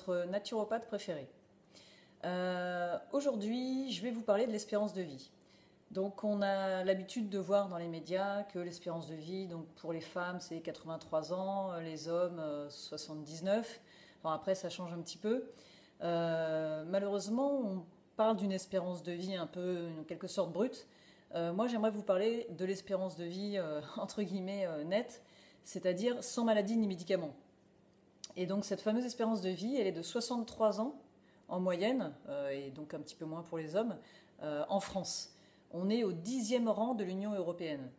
votre naturopathe préféré. Aujourd'hui, je vais vous parler de l'espérance de vie. Donc, on a l'habitude de voir dans les médias que l'espérance de vie, donc pour les femmes, c'est 83 ans, les hommes, 79. Enfin, après, ça change un petit peu. Malheureusement, on parle d'une espérance de vie un peu, en quelque sorte, brute. Moi, j'aimerais vous parler de l'espérance de vie, entre guillemets, nette, c'est-à-dire sans maladie ni médicaments. Et donc, cette fameuse espérance de vie, elle est de 63 ans en moyenne, et donc un petit peu moins pour les hommes, en France. On est au 10e rang de l'Union européenne.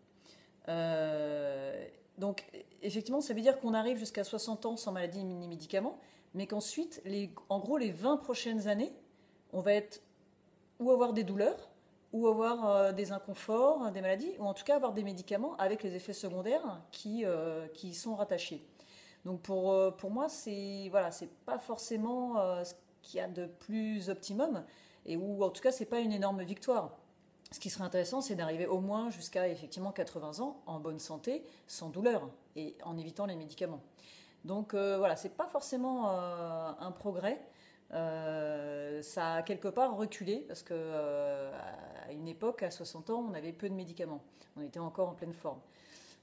Donc, effectivement, ça veut dire qu'on arrive jusqu'à 60 ans sans maladie ni médicaments, mais qu'ensuite, en gros, les 20 prochaines années, on va être ou avoir des douleurs, ou avoir des inconforts, des maladies, ou en tout cas avoir des médicaments avec les effets secondaires qui y sont rattachés. Donc pour moi, c'est voilà, c'est pas forcément ce qu'il y a de plus optimum, et ou en tout cas, c'est pas une énorme victoire. Ce qui serait intéressant, c'est d'arriver au moins jusqu'à effectivement 80 ans en bonne santé, sans douleur, et en évitant les médicaments. Donc voilà, c'est pas forcément un progrès. Ça a quelque part reculé parce que à une époque, à 60 ans, on avait peu de médicaments. On était encore en pleine forme.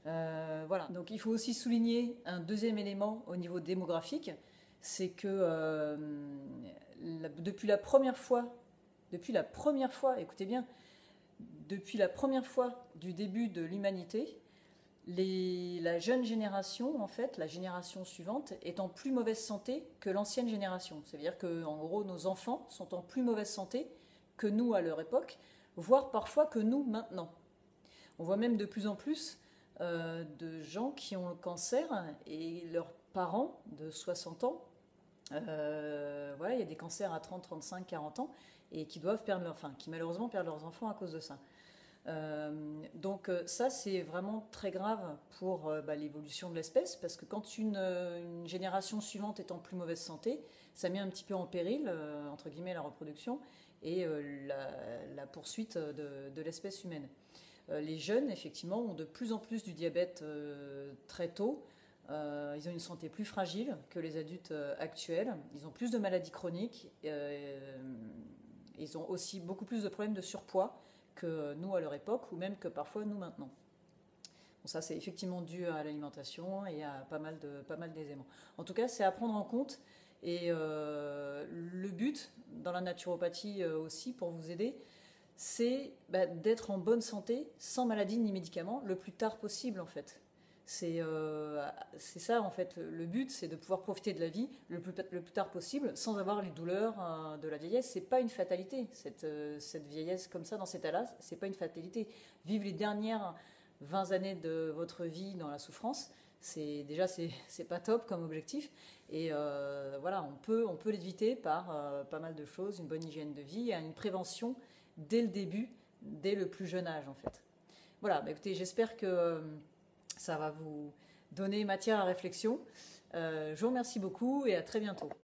Voilà. Donc il faut aussi souligner un deuxième élément au niveau démographique, c'est que depuis la première fois, écoutez bien, depuis la première fois du début de l'humanité, la jeune génération, en fait, la génération suivante, est en plus mauvaise santé que l'ancienne génération. Ça veut dire que, en gros, nos enfants sont en plus mauvaise santé que nous à leur époque, voire parfois que nous maintenant. On voit même de plus en plus de gens qui ont le cancer et leurs parents de 60 ans. Voilà, il y a des cancers à 30, 35, 40 ans et qui doivent perdre qui malheureusement perdent leurs enfants à cause de ça. Donc ça c'est vraiment très grave pour l'évolution de l'espèce parce que quand une génération suivante est en plus mauvaise santé, ça met un petit peu en péril, entre guillemets, la reproduction et la poursuite de l'espèce humaine. Les jeunes, effectivement, ont de plus en plus du diabète très tôt. Ils ont une santé plus fragile que les adultes actuels. Ils ont plus de maladies chroniques. Ils ont aussi beaucoup plus de problèmes de surpoids que nous à leur époque, ou même que parfois nous maintenant. Bon, ça, c'est effectivement dû à l'alimentation et à pas mal d'éléments. En tout cas, c'est à prendre en compte. Et le but, dans la naturopathie aussi, pour vous aider, c'est d'être en bonne santé, sans maladie ni médicaments, le plus tard possible en fait. C'est ça en fait, le but, c'est de pouvoir profiter de la vie le plus tard possible, sans avoir les douleurs de la vieillesse. C'est pas une fatalité, cette vieillesse comme ça, dans cet état-là, c'est pas une fatalité. Vivre les dernières 20 années de votre vie dans la souffrance, c'est pas top comme objectif. Et voilà, on peut l'éviter par pas mal de choses, une bonne hygiène de vie et une prévention dès le début, dès le plus jeune âge en fait. Voilà, écoutez, j'espère que ça va vous donner matière à réflexion. Je vous remercie beaucoup et à très bientôt.